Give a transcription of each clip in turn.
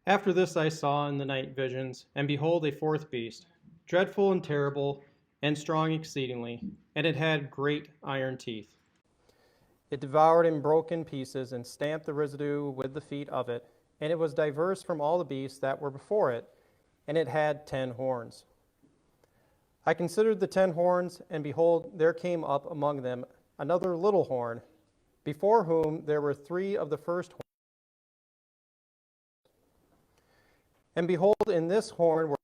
After this I saw in the night visions, and behold, a fourth beast, dreadful and terrible, and strong exceedingly, and it had great iron teeth. It devoured and broke in pieces, and stamped the residue with the feet of it, and it was diverse from all the beasts that were before it, and it had 10 horns. I considered the 10 horns, and behold, there came up among them another little horn, before whom there were 3 of the first horns. And behold, in this horn were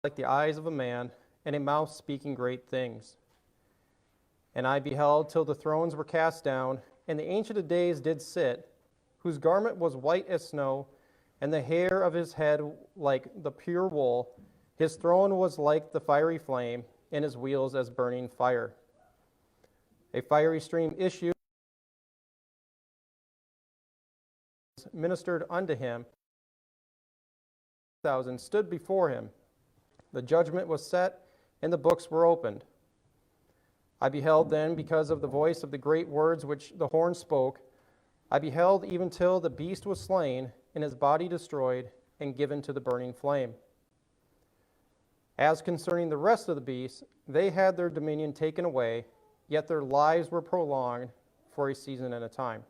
like the eyes of a man, and a mouth speaking great things. And I beheld till the thrones were cast down, and the Ancient of Days did sit, whose garment was white as snow, and the hair of his head like the pure wool. His throne was like the fiery flame, and his wheels as burning fire. A fiery stream issued, ministered unto him. 1,000 stood before him. The judgment was set, and the books were opened. I beheld then, because of the voice of the great words which the horn spoke, I beheld even till the beast was slain, and his body destroyed, and given to the burning flame. As concerning the rest of the beasts, they had their dominion taken away, yet their lives were prolonged for a season and a time.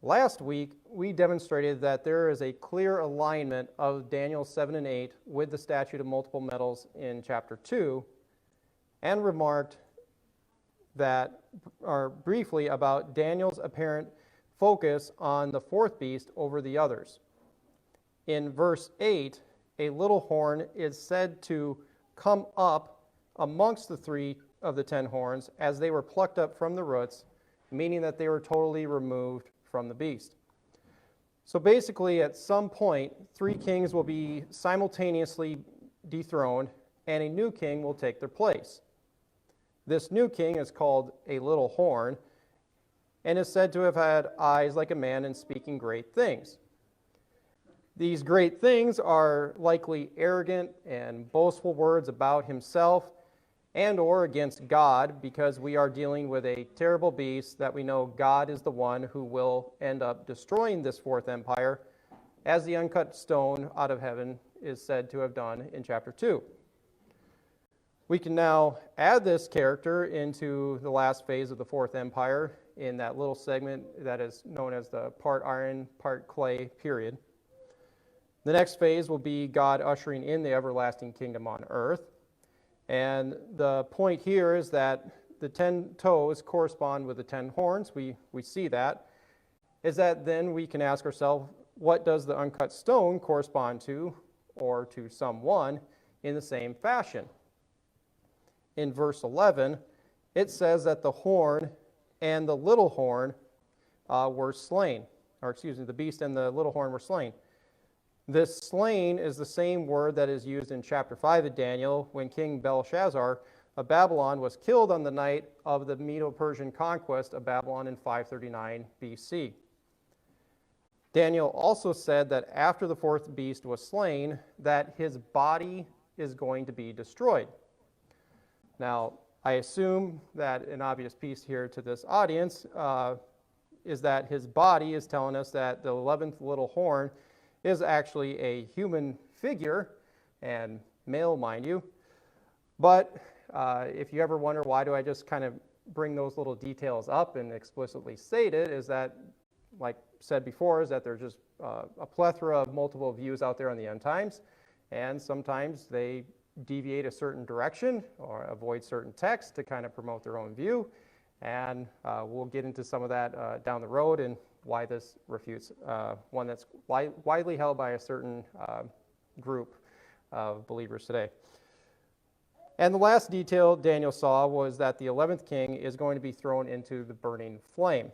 Last week, we demonstrated that there is a clear alignment of Daniel 7 and 8 with the statute of multiple metals in chapter 2, and remarked that, or briefly, about Daniel's apparent focus on the fourth beast over the others. In verse 8, a little horn is said to come up amongst the 3 of the 10 horns as they were plucked up from the roots, meaning that they were totally removed from the beast. So basically, at some point, 3 kings will be simultaneously dethroned, and a new king will take their place. This new king is called a little horn, and is said to have had eyes like a man and speaking great things. These great things are likely arrogant and boastful words about himself and or against God, because we are dealing with a terrible beast that we know God is the one who will end up destroying this fourth empire, as the uncut stone out of heaven is said to have done in chapter 2. We can now add this character into the last phase of the fourth empire in that little segment that is known as the part iron, part clay period. The next phase will be God ushering in the everlasting kingdom on earth. And the point here is that the 10 toes correspond with the 10 horns. We see that. Is that then we can ask ourselves, what does the uncut stone correspond to, or to someone, in the same fashion? In verse 11, it says that the horn and the little horn were slain. Or excuse me, the beast and the little horn were slain. This slain is the same word that is used in chapter 5 of Daniel when King Belshazzar of Babylon was killed on the night of the Medo-Persian conquest of Babylon in 539 BC. Daniel also said that after the fourth beast was slain, that his body is going to be destroyed. Now, I assume that an obvious piece here to this audience is that his body is telling us that the 11th little horn is actually a human figure, and male, mind you. But if you ever wonder why do I just kind of bring those little details up and explicitly state it, is that, like said before, is that there's just a plethora of multiple views out there on the end times, and sometimes they deviate a certain direction or avoid certain text to kind of promote their own view, and we'll get into some of that down the road and why this refutes one that's widely held by a certain group of believers today. And the last detail Daniel saw was that the 11th king is going to be thrown into the burning flame.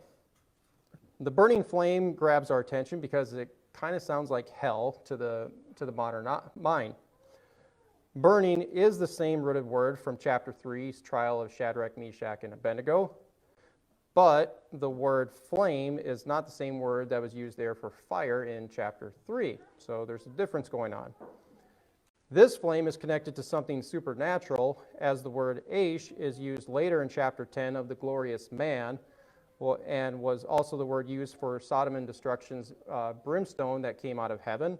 The burning flame grabs our attention because it kind of sounds like hell to the modern mind. Burning is the same rooted word from chapter 3's trial of Shadrach, Meshach, and Abednego. But the word flame is not the same word that was used there for fire in chapter 3. So there's a difference going on. This flame is connected to something supernatural, as the word Aish is used later in chapter 10 of the glorious man, and was also the word used for Sodom and destruction's brimstone that came out of heaven,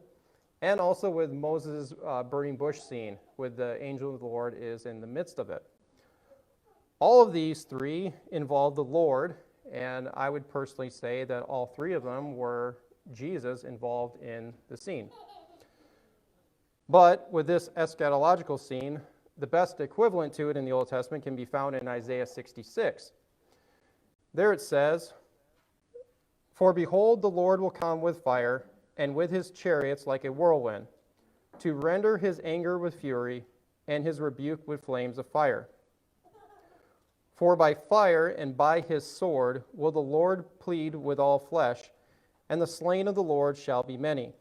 and also with Moses' burning bush scene, with the angel of the Lord is in the midst of it. All of these three involve the Lord, and I would personally say that all three of them were Jesus involved in the scene. But with this eschatological scene, the best equivalent to it in the Old Testament can be found in Isaiah 66. There it says, "For behold, the Lord will come with fire, and with his chariots like a whirlwind, to render his anger with fury, and his rebuke with flames of fire. For by fire and by his sword will the Lord plead with all flesh, and the slain of the Lord shall be many.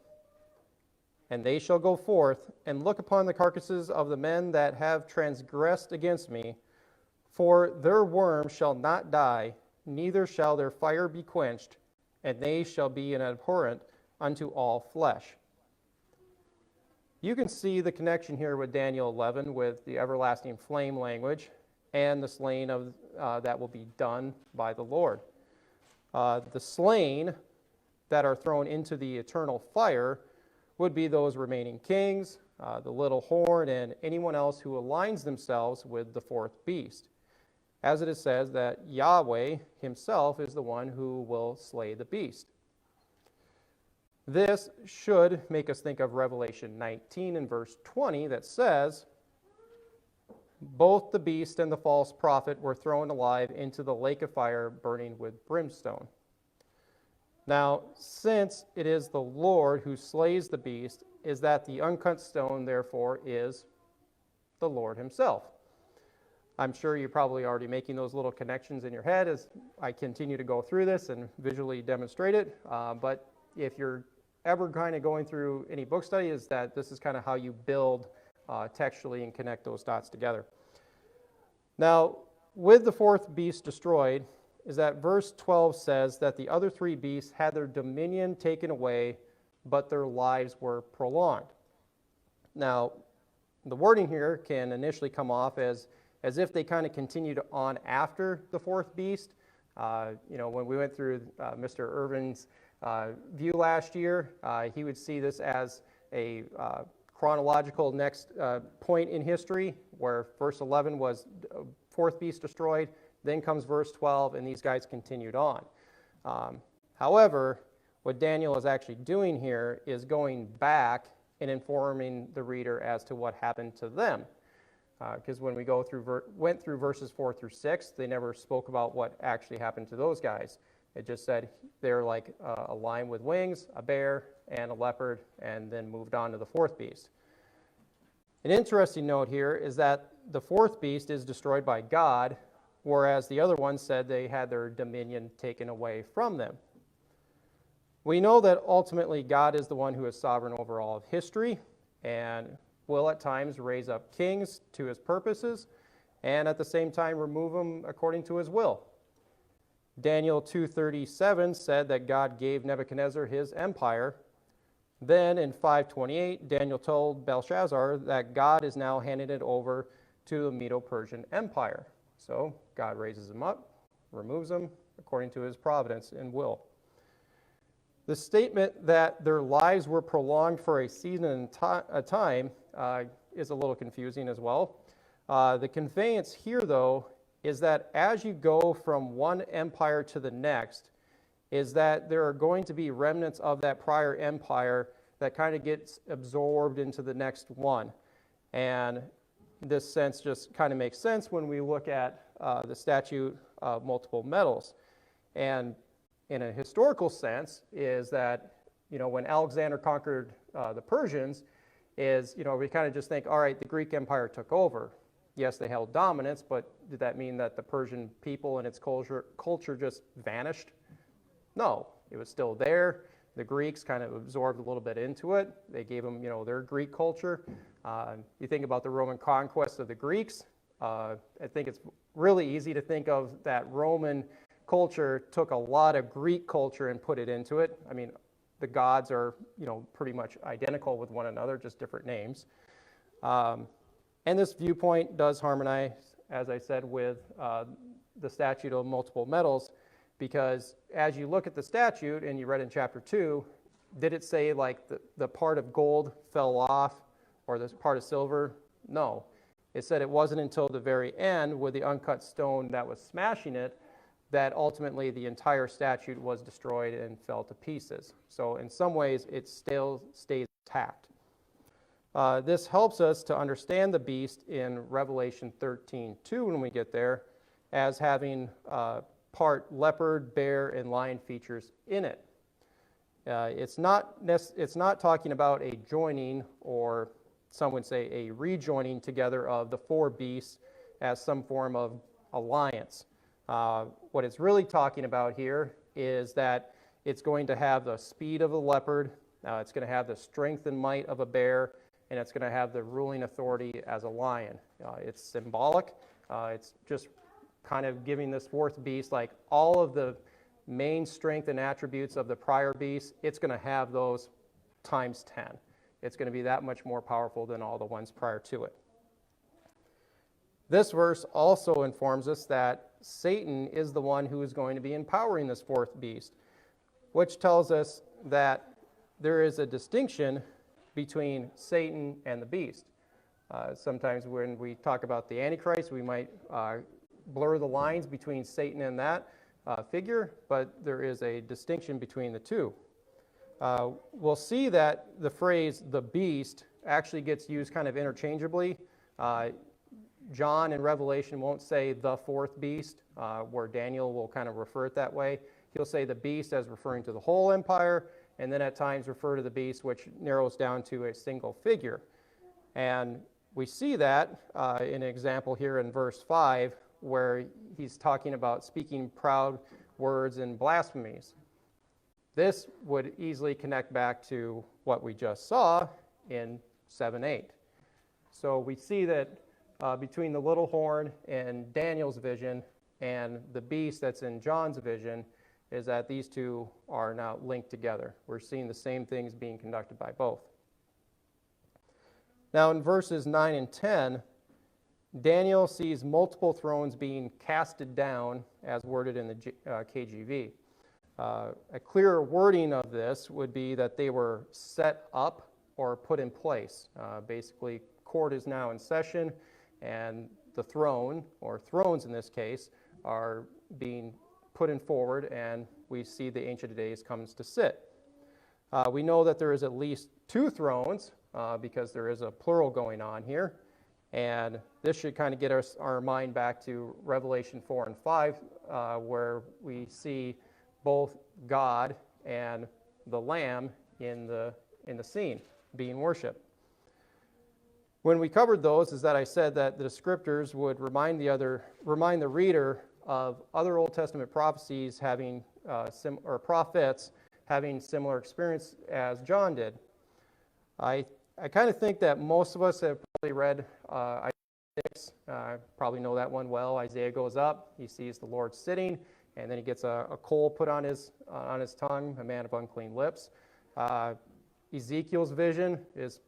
And they shall go forth and look upon the carcasses of the men that have transgressed against me, for their worm shall not die, neither shall their fire be quenched, and they shall be an abhorrent unto all flesh." You can see the connection here with Daniel 11 with the everlasting flame language and the slain of that will be done by the Lord. The slain that are thrown into the eternal fire would be those remaining kings, the little horn, and anyone else who aligns themselves with the fourth beast. As it is said that Yahweh himself is the one who will slay the beast. This should make us think of Revelation 19 and verse 20 that says, "Both the beast and the false prophet were thrown alive into the lake of fire burning with brimstone." Now, since it is the Lord who slays the beast, is that the uncut stone, therefore, is the Lord himself. I'm sure you're probably already making those little connections in your head as I continue to go through this and visually demonstrate it. But if you're ever kind of going through any book study, is that this is kind of how you build textually and connect those dots together. Now, with the fourth beast destroyed, is that verse 12 says that the other three beasts had their dominion taken away, but their lives were prolonged. Now, the wording here can initially come off as if they kind of continued on after the fourth beast. When we went through Mr. Irvin's view last year, he would see this as a chronological next point in history, where verse 11 was fourth beast destroyed, then comes verse 12, and these guys continued on. However, what Daniel is actually doing here is going back and informing the reader as to what happened to them. Because when we went through verses 4 through 6, they never spoke about what actually happened to those guys. It just said they're like a lion with wings, a bear, and a leopard, and then moved on to the fourth beast. An interesting note here is that the fourth beast is destroyed by God, whereas the other one said they had their dominion taken away from them. We know that ultimately God is the one who is sovereign over all of history and will at times raise up kings to his purposes and at the same time remove them according to his will. Daniel 2:37 said that God gave Nebuchadnezzar his empire. Then in 5:28, Daniel told Belshazzar that God is now handing it over to the Medo-Persian Empire. So God raises them up, removes them according to his providence and will. The statement that their lives were prolonged for a season and a time is a little confusing as well. The conveyance here, though, is that as you go from one empire to the next, is that there are going to be remnants of that prior empire that kind of gets absorbed into the next one. And this sense just kind of makes sense when we look at the statute of multiple metals. And in a historical sense is that, when Alexander conquered the Persians, we kind of just think, all right, the Greek Empire took over. Yes, they held dominance, but did that mean that the Persian people and its culture just vanished? No, it was still there. The Greeks kind of absorbed a little bit into it. They gave them, their Greek culture. You think about the Roman conquest of the Greeks. I think it's really easy to think of that Roman culture took a lot of Greek culture and put it into it. I mean, the gods are, pretty much identical with one another, just different names. And this viewpoint does harmonize, as I said, with the statute of multiple metals, because as you look at the statute, and you read in chapter 2, did it say like the part of gold fell off or the part of silver? No. It said it wasn't until the very end with the uncut stone that was smashing it that ultimately the entire statute was destroyed and fell to pieces. So in some ways, it still stays intact. This helps us to understand the beast in Revelation 13:2 when we get there as having part leopard, bear, and lion features in it. It's not talking about a joining, or some would say a rejoining together of the four beasts as some form of alliance. What it's really talking about here is that it's going to have the speed of a leopard, it's going to have the strength and might of a bear, and it's going to have the ruling authority as a lion. It's symbolic. It's just kind of giving this fourth beast like all of the main strength and attributes of the prior beast. It's going to have those times 10. It's going to be that much more powerful than all the ones prior to it. This verse also informs us that Satan is the one who is going to be empowering this fourth beast, which tells us that there is a distinction between Satan and the beast. Sometimes when we talk about the Antichrist, we might blur the lines between Satan and that figure, but there is a distinction between the two. We'll see that the phrase the beast actually gets used kind of interchangeably. John in Revelation won't say the fourth beast, where Daniel will kind of refer it that way. He'll say the beast as referring to the whole empire, and then at times refer to the beast, which narrows down to a single figure. And we see that in an example here in verse 5, where he's talking about speaking proud words and blasphemies. This would easily connect back to what we just saw in 7:8. So we see that between the little horn in Daniel's vision and the beast that's in John's vision is that these two are now linked together. We're seeing the same things being conducted by both. Now in verses 9 and 10, Daniel sees multiple thrones being casted down, as worded in the KJV. A clearer wording of this would be that they were set up or put in place. Basically, court is now in session, and the throne, or thrones in this case, are being put in forward, and we see the Ancient of Days comes to sit. We know that there is at least two thrones, because there is a plural going on here, and this should kind of get our mind back to Revelation 4 and 5, where we see both God and the Lamb in the scene being worshipped. When we covered those, is that I said that the descriptors would remind the reader of other Old Testament prophecies having or prophets having similar experience as John did. I kind of think that most of us have probably read Isaiah 6. Probably know that one well. Isaiah goes up, he sees the Lord sitting, and then he gets a coal put on his tongue, a man of unclean lips. Ezekiel's vision is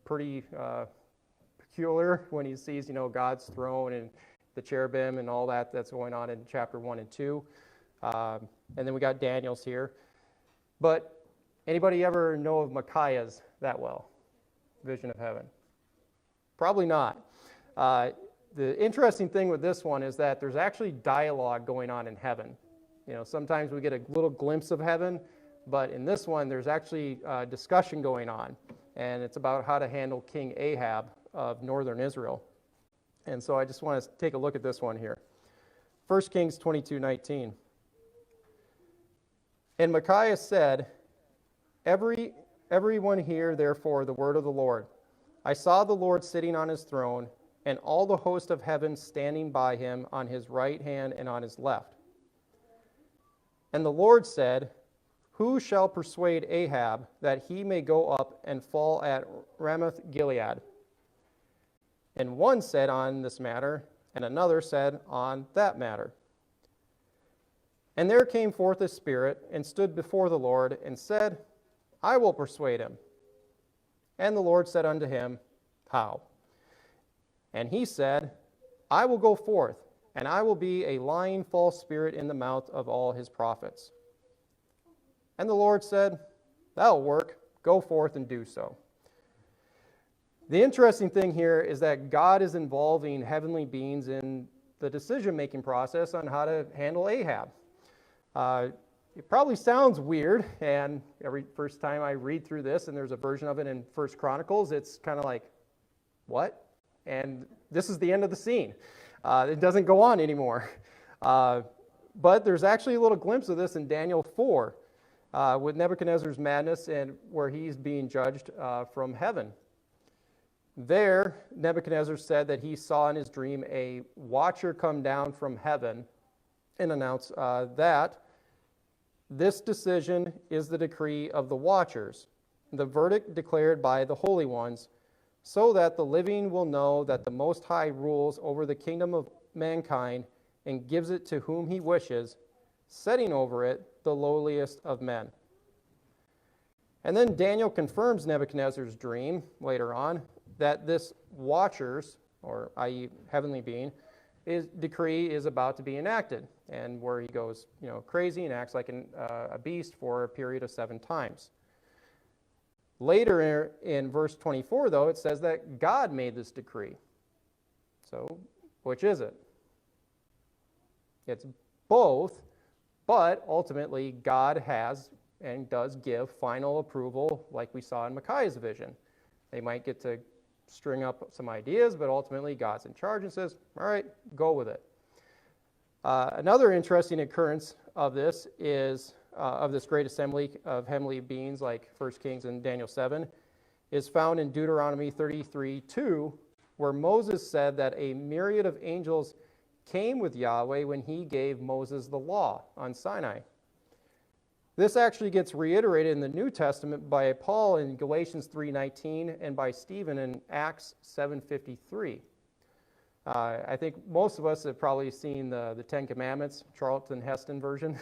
pretty peculiar when he sees, God's throne and the cherubim and all that's going on in chapter 1 and 2. And then we got Daniel's here. But anybody ever know of Micaiah's that well? Vision of heaven? Probably not. The interesting thing with this one is that there's actually dialogue going on in heaven. Sometimes we get a little glimpse of heaven, but in this one there's actually discussion going on, and it's about how to handle King Ahab of northern Israel. And so I just want to take a look at this one here. 1 Kings 22:19. And Micaiah said, Everyone hear, therefore, the word of the Lord. I saw the Lord sitting on his throne, and all the host of heaven standing by him on his right hand and on his left. And the Lord said, Who shall persuade Ahab that he may go up and fall at Ramoth Gilead? And one said on this matter, and another said on that matter. And there came forth a spirit, and stood before the Lord, and said, I will persuade him. And the Lord said unto him, How? And he said, I will go forth, and I will be a lying false spirit in the mouth of all his prophets. And the Lord said, that'll work. Go forth and do so. The interesting thing here is that God is involving heavenly beings in the decision-making process on how to handle Ahab. It probably sounds weird, and every first time I read through this, and there's a version of it in 1 Chronicles, it's kind of like, what? And this is the end of the scene. It doesn't go on anymore. But there's actually a little glimpse of this in Daniel 4 with Nebuchadnezzar's madness and where he's being judged from heaven. There, Nebuchadnezzar said that he saw in his dream a watcher come down from heaven and announce that this decision is the decree of the watchers, the verdict declared by the holy ones, so that the living will know that the Most High rules over the kingdom of mankind and gives it to whom he wishes, setting over it the lowliest of men. And then Daniel confirms Nebuchadnezzar's dream later on that this watcher's, or i.e. heavenly being, decree is about to be enacted, and where he goes, crazy and acts like a beast for a period of 7 times. Later in verse 24, though, it says that God made this decree. So, which is it? It's both, but ultimately God has and does give final approval, like we saw in Micaiah's vision. They might get to string up some ideas, but ultimately God's in charge and says, all right, go with it. Another interesting occurrence of this is of this great assembly of heavenly beings like 1 Kings and Daniel 7 is found in Deuteronomy 33:2, where Moses said that a myriad of angels came with Yahweh when he gave Moses the law on Sinai. This actually gets reiterated in the New Testament by Paul in Galatians 3:19 and by Stephen in Acts 7:53. I think most of us have probably seen the Ten Commandments, Charlton Heston version.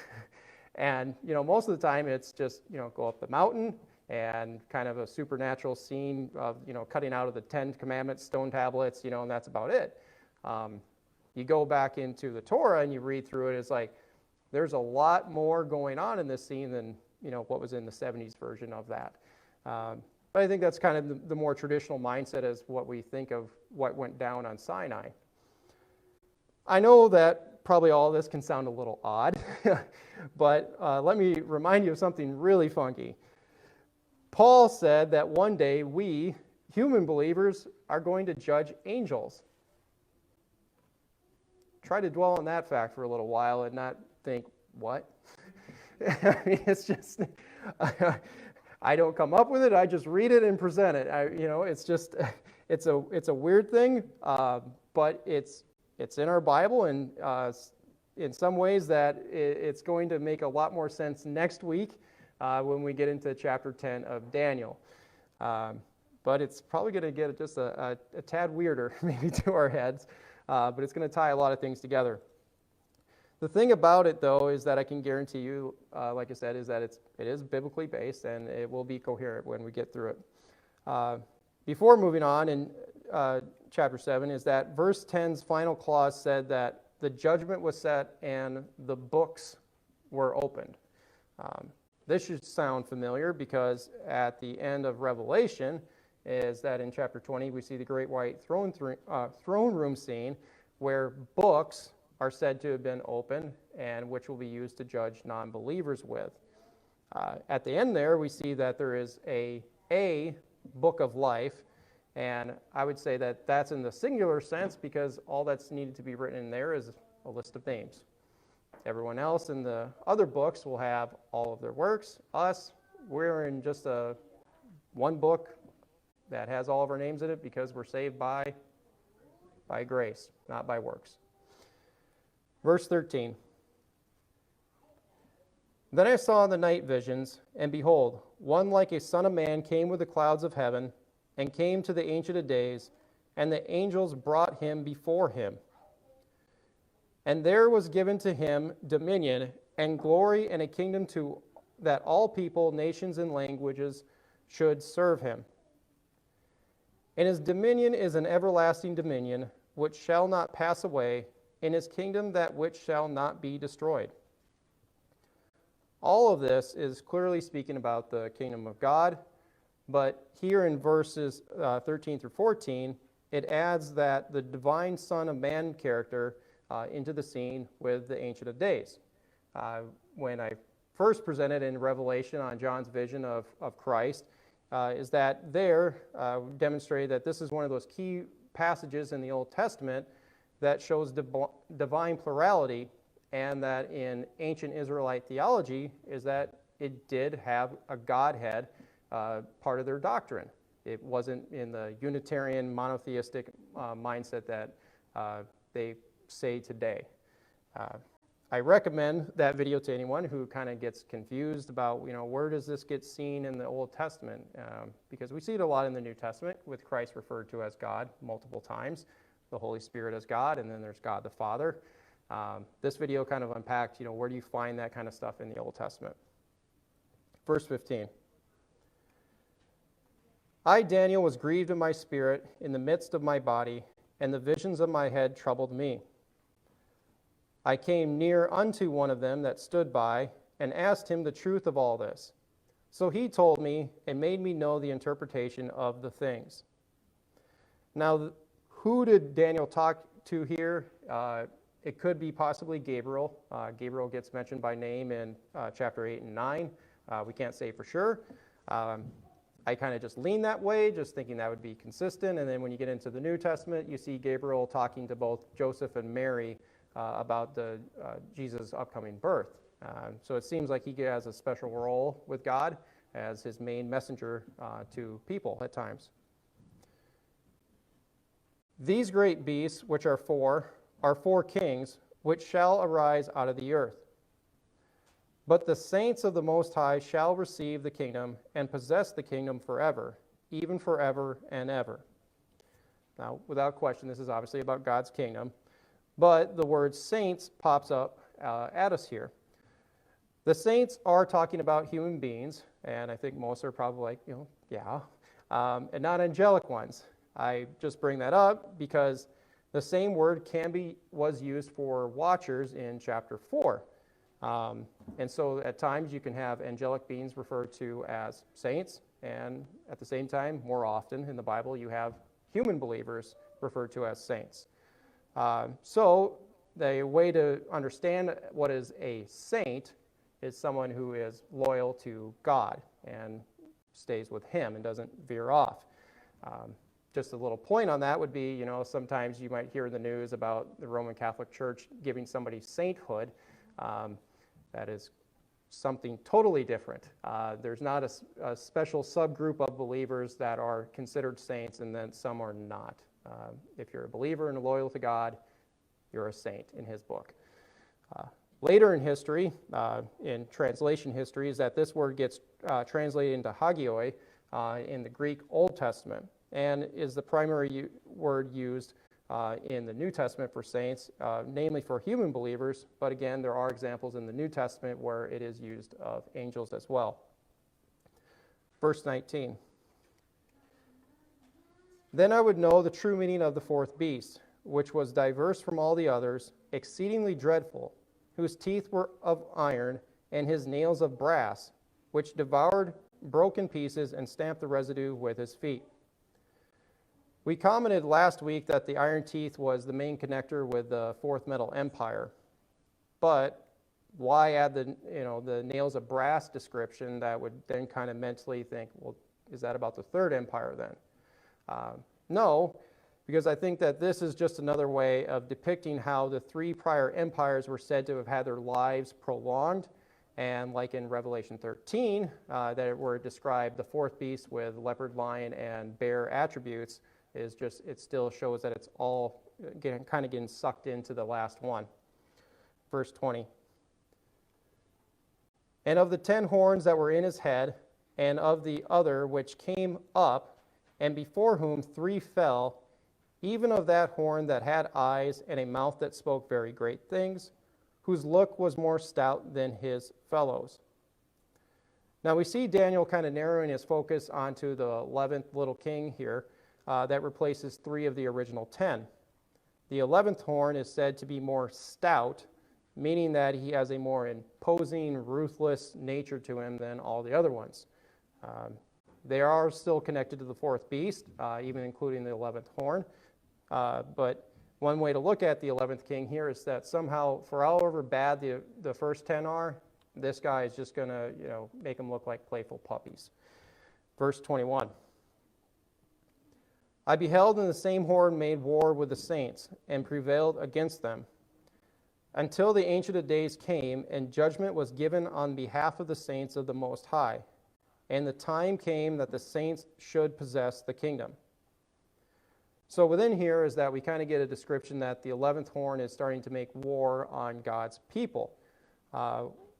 And, most of the time it's just, go up the mountain and kind of a supernatural scene of, cutting out of the 10 Commandments, stone tablets, and that's about it. You go back into the Torah and you read through it, it's like there's a lot more going on in this scene than, what was in the 70s version of that. But I think that's kind of the more traditional mindset as what we think of what went down on Sinai. I know that probably all of this can sound a little odd, but let me remind you of something really funky. Paul said that one day we, human believers, are going to judge angels. Try to dwell on that fact for a little while and not think, what? I mean, it's just, I don't come up with it, I just read it and present it. It's just, it's a weird thing, but it's in our Bible, and in some ways that it's going to make a lot more sense next week when we get into chapter 10 of Daniel. But it's probably going to get just a tad weirder maybe to our heads, but it's going to tie a lot of things together. The thing about it, though, is that I can guarantee you, like I said, is that it is biblically based, and it will be coherent when we get through it. Before moving on in chapter 7 is that verse 10's final clause said that the judgment was set and the books were opened. This should sound familiar because at the end of Revelation is that in chapter 20 we see the great white throne room scene where books are said to have been opened and which will be used to judge non-believers with. At the end there we see that there is a book of life, and I would say that that's in the singular sense because all that's needed to be written in there is a list of names. Everyone else in the other books will have all of their works. Us, we're in just one book that has all of our names in it because we're saved by grace, not by works. Verse 13. Then I saw in the night visions, and behold, one like a son of man came with the clouds of heaven, and came to the Ancient of Days, and the angels brought him before him. And there was given to him dominion and glory and a kingdom that all people, nations, and languages should serve him. And his dominion is an everlasting dominion, which shall not pass away, and his kingdom that which shall not be destroyed. All of this is clearly speaking about the kingdom of God, but here in verses 13 through 14, it adds that the divine Son of Man character into the scene with the Ancient of Days. When I first presented in Revelation on John's vision of Christ, is that there demonstrated that this is one of those key passages in the Old Testament that shows divine plurality, and that in ancient Israelite theology is that it did have a Godhead part of their doctrine. It wasn't in the Unitarian monotheistic mindset that they say today. I recommend that video to anyone who kind of gets confused about, where does this get seen in the Old Testament? Because we see it a lot in the New Testament with Christ referred to as God multiple times, the Holy Spirit as God, and then there's God the Father. This video kind of unpacked, where do you find that kind of stuff in the Old Testament? Verse 15. I, Daniel, was grieved in my spirit in the midst of my body, and the visions of my head troubled me. I came near unto one of them that stood by, and asked him the truth of all this. So he told me, and made me know the interpretation of the things. Now, who did Daniel talk to here? It could be possibly Gabriel. Gabriel gets mentioned by name in chapter 8 and 9. We can't say for sure. I kind of just lean that way, just thinking that would be consistent. And then when you get into the New Testament, you see Gabriel talking to both Joseph and Mary about Jesus' upcoming birth. So it seems like he has a special role with God as his main messenger to people at times. These great beasts, which are four kings, which shall arise out of the earth. But the saints of the Most High shall receive the kingdom and possess the kingdom forever, even forever and ever. Now, without question, this is obviously about God's kingdom, but the word saints pops up at us here. The saints are talking about human beings, and I think most are probably like, yeah, and not angelic ones. I just bring that up because the same word was used for watchers in chapter 4. And so at times you can have angelic beings referred to as saints, and at the same time, more often in the Bible, you have human believers referred to as saints. So the way to understand what is a saint is someone who is loyal to God and stays with him and doesn't veer off. Just a little point on that would be, sometimes you might hear in the news about the Roman Catholic Church giving somebody sainthood. That is something totally different. There's not a special subgroup of believers that are considered saints and then some are not. If you're a believer and loyal to God, you're a saint in his book. Later in history, in translation history, is that this word gets translated into hagioi in the Greek Old Testament, and is the primary word used in the New Testament for saints, namely for human believers, but again, there are examples in the New Testament where it is used of angels as well. Verse 19. Then I would know the true meaning of the fourth beast, which was diverse from all the others, exceedingly dreadful, whose teeth were of iron, and his nails of brass, which devoured, broke in pieces, and stamped the residue with his feet. We commented last week that the iron teeth was the main connector with the fourth metal empire, but why add the nails of brass description that would then kind of mentally think, well, is that about the third empire then? No, because I think that this is just another way of depicting how the three prior empires were said to have had their lives prolonged, and like in Revelation 13, that were described the fourth beast with leopard, lion, and bear attributes, is just, it still shows that it's all kind of getting sucked into the last one. Verse 20. And of the 10 horns that were in his head, and of the other which came up, and before whom 3 fell, even of that horn that had eyes and a mouth that spoke very great things, whose look was more stout than his fellows. Now we see Daniel kind of narrowing his focus onto the 11th little king here, that replaces 3 of the original 10. The 11th horn is said to be more stout, meaning that he has a more imposing, ruthless nature to him than all the other ones. They are still connected to the 4th beast, even including the 11th horn. But one way to look at the 11th king here is that somehow, for however bad the first 10 are, this guy is just going to, make them look like playful puppies. Verse 21. I beheld, and the same horn made war with the saints, and prevailed against them, until the Ancient of Days came, and judgment was given on behalf of the saints of the Most High. And the time came that the saints should possess the kingdom. So within here is that we kind of get a description that the 11th horn is starting to make war on God's people,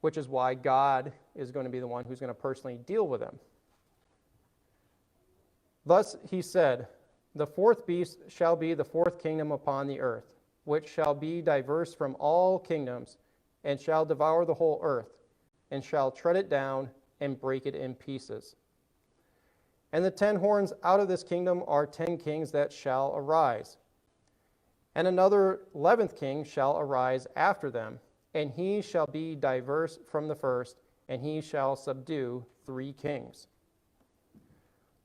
which is why God is going to be the one who's going to personally deal with them. Thus he said, the 4th beast shall be the 4th kingdom upon the earth, which shall be diverse from all kingdoms, and shall devour the whole earth, and shall tread it down, and break it in pieces. And the 10 horns out of this kingdom are 10 kings that shall arise. And another 11th king shall arise after them, and he shall be diverse from the first, and he shall subdue 3 kings.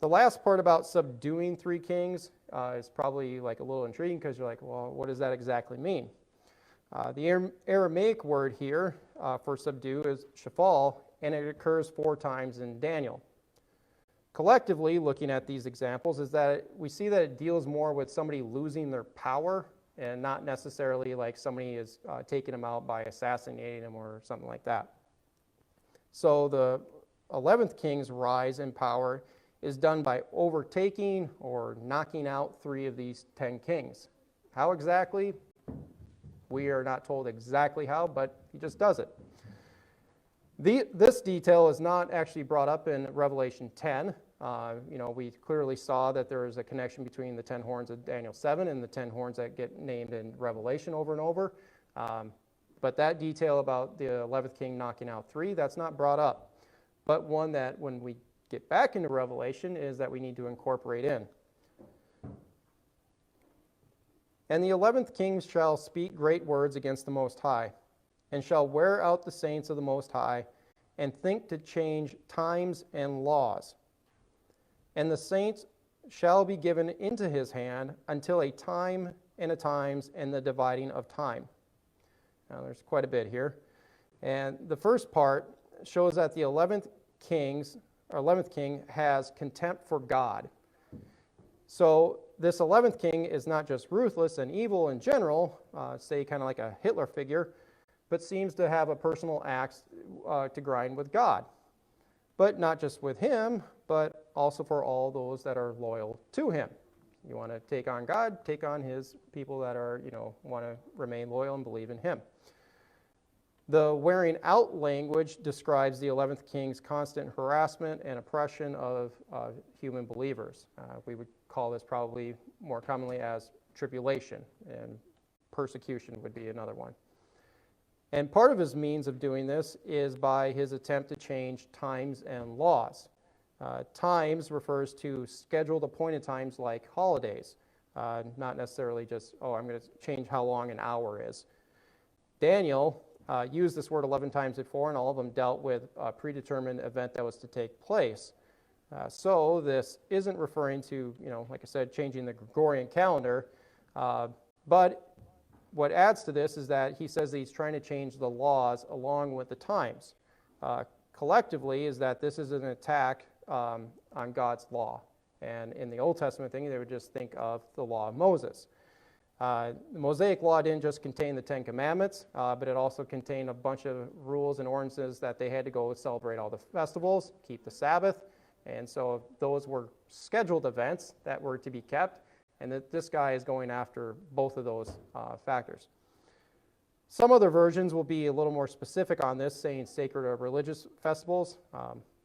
The last part about subduing 3 kings is probably like a little intriguing, because you're like, well, what does that exactly mean? The Aramaic word here for subdue is shafal, and it occurs 4 times in Daniel. Collectively, looking at these examples, is that we see that it deals more with somebody losing their power, and not necessarily like somebody is taking them out by assassinating them or something like that. So the 11th king's rise in power is done by overtaking or knocking out 3 of these 10 kings. How exactly? We are not told exactly how, but he just does it. This detail is not actually brought up in Revelation 10. We clearly saw that there is a connection between the 10 horns of Daniel 7 and the 10 horns that get named in Revelation over and over. But that detail about the 11th king knocking out 3, that's not brought up. But one that when we get back into Revelation is that we need to incorporate in. And the 11th king shall speak great words against the Most High, and shall wear out the saints of the Most High, and think to change times and laws. And the saints shall be given into his hand until a time and a times and the dividing of time. Now there's quite a bit here. And the first part shows that the 11th king has contempt for God. So this 11th king is not just ruthless and evil in general, say kind of like a Hitler figure, but seems to have a personal axe to grind with God. But not just with him, but also for all those that are loyal to him. You want to take on God, take on his people that are, want to remain loyal and believe in him. The wearing out language describes the 11th king's constant harassment and oppression of human believers. We would call this probably more commonly as tribulation, and persecution would be another one. And part of his means of doing this is by his attempt to change times and laws. Times refers to scheduled appointed times like holidays, not necessarily just, I'm going to change how long an hour is. Daniel used this word 11 times before, and all of them dealt with a predetermined event that was to take place. So this isn't referring to, like I said, changing the Gregorian calendar, but what adds to this is that he says that he's trying to change the laws along with the times. Collectively is that this is an attack on God's law. And in the Old Testament thing, they would just think of the law of Moses. The Mosaic law didn't just contain the 10 Commandments, but it also contained a bunch of rules and ordinances that they had to go celebrate all the festivals, keep the Sabbath. And so those were scheduled events that were to be kept. And that this guy is going after both of those factors. Some other versions will be a little more specific on this, saying sacred or religious festivals.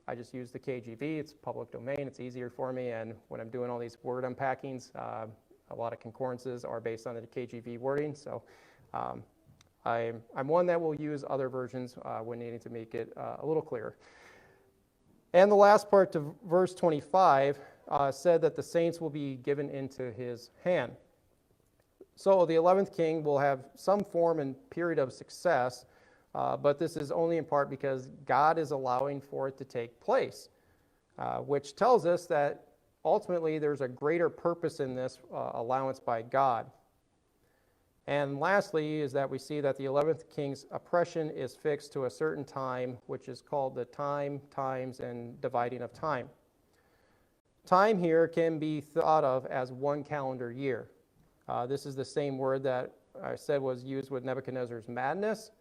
I just use the KJV. It's public domain. It's easier for me. And when I'm doing all these word unpackings, a lot of concordances are based on the KJV wording. So I'm one that will use other versions when needing to make it a little clearer. And the last part to verse 25 said that the saints will be given into his hand. So the 11th king will have some form and period of success, but this is only in part because God is allowing for it to take place, which tells us that ultimately there's a greater purpose in this allowance by God. And lastly is that we see that the 11th king's oppression is fixed to a certain time, which is called the times, and dividing of time. Time here can be thought of as 1 calendar year. This is the same word that I said was used with Nebuchadnezzar's madness.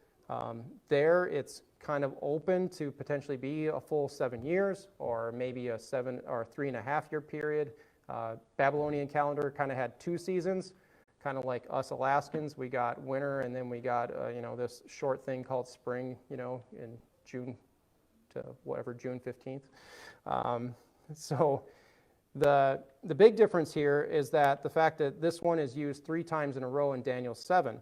There it's kind of open to potentially be a full 7 years, or maybe a 7 or 3.5 year period. Babylonian calendar kind of had 2 seasons, kind of like us Alaskans. We got winter, and then we got this short thing called spring, in June to whatever, June 15th. So the big difference here is that the fact that this one is used 3 times in a row in Daniel 7.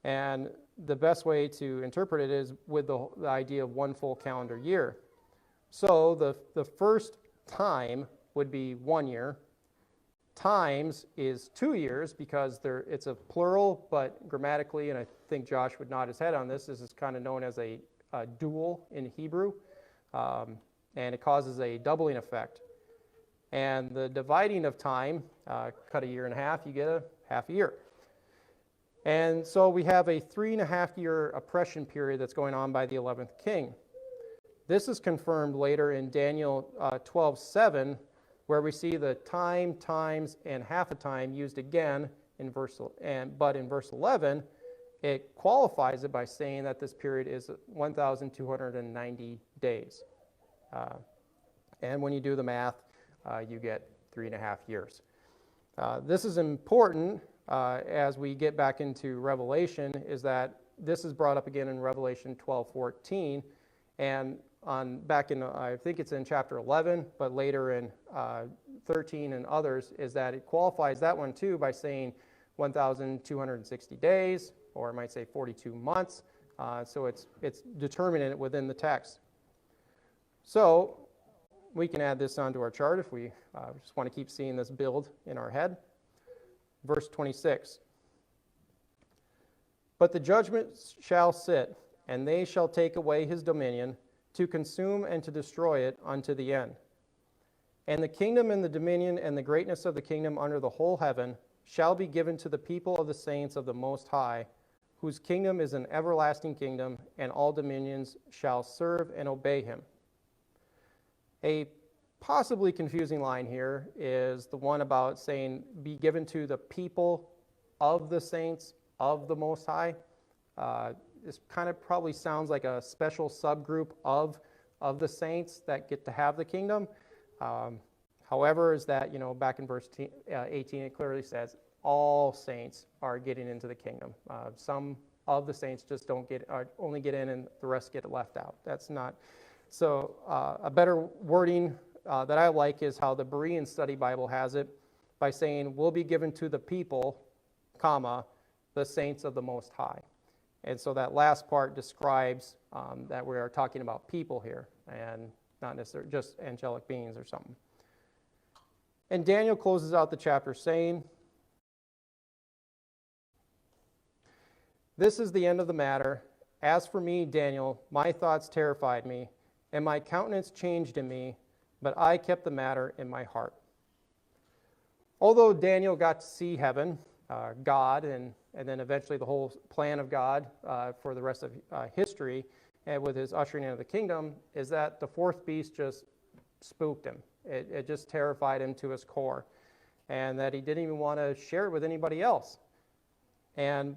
And the best way to interpret it is with the idea of 1 full calendar year. So the first time would be 1 year. Times is 2 years because it's a plural, but grammatically, and I think Josh would nod his head on this is kind of known as a dual in Hebrew, and it causes a doubling effect. And the dividing of time, cut a year in half, you get a half a year. And so we have a 3.5 year oppression period that's going on by the 11th king. This is confirmed later in Daniel 12:7, where we see the times, and half a time used again but in verse 11, it qualifies it by saying that this period is 1,290 days. And when you do the math, you get 3.5 years. This is important as we get back into Revelation, is that this is brought up again in Revelation 12:14, and back in, I think it's in chapter 11, but later in 13 and others, is that it qualifies that one too by saying 1,260 days, or it might say 42 months. So it's determinate within the text. So we can add this onto our chart if we just want to keep seeing this build in our head. Verse 26. But the judgment shall sit, and they shall take away his dominion, to consume and to destroy it unto the end. And the kingdom and the dominion and the greatness of the kingdom under the whole heaven shall be given to the people of the saints of the Most High, whose kingdom is an everlasting kingdom, and all dominions shall serve and obey him. A possibly confusing line here is the one about saying, be given to the people of the saints of the Most High. This kind of probably sounds like a special subgroup of the saints that get to have the kingdom. However, is that, back in verse 18, it clearly says all saints are getting into the kingdom. Some of the saints just only get in, and the rest get left out. That's not. So a better wording that I like is how the Berean Study Bible has it, by saying, will be given to the people, comma, the saints of the Most High. And so that last part describes that we are talking about people here, and not necessarily just angelic beings or something. And Daniel closes out the chapter saying, this is the end of the matter. As for me, Daniel, my thoughts terrified me, and my countenance changed in me, but I kept the matter in my heart. Although Daniel got to see heaven, God, and then eventually the whole plan of God for the rest of history, and with his ushering into the kingdom, is that the fourth beast just spooked him. It just terrified him to his core, and that he didn't even want to share it with anybody else. And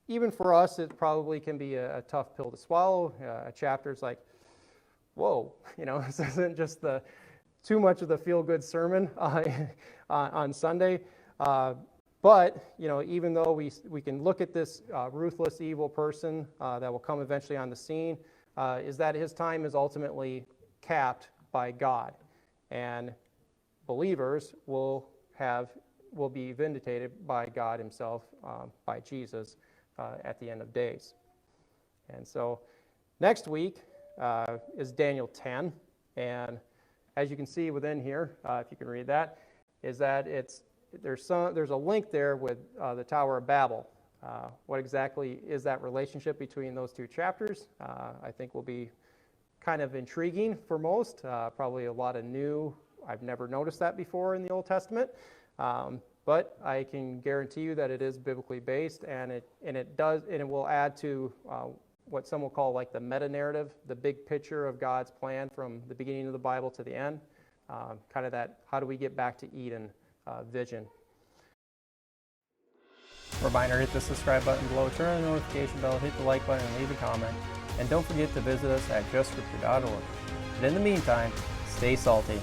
even for us, it probably can be a tough pill to swallow. A chapter's like, whoa, this isn't just too much of the feel-good sermon on Sunday. But, even though we can look at this ruthless, evil person that will come eventually on the scene, is that his time is ultimately capped by God. And believers will be vindicated by God himself, by Jesus, at the end of days. And so next week is Daniel 10. And as you can see within here, if you can read that, is that there's a link there with the Tower of Babel. What exactly is that relationship between those two chapters? I think will be kind of intriguing for most, probably a lot of new. I've never noticed that before in the Old Testament, but I can guarantee you that it is biblically based, and it will add to what some will call like the meta-narrative, the big picture of God's plan from the beginning of the Bible to the end, kind of that how do we get back to Eden vision. Reminder, hit the subscribe button below, turn on the notification bell, hit the like button, and leave a comment. And don't forget to visit us at justscripture.org. And in the meantime, stay salty.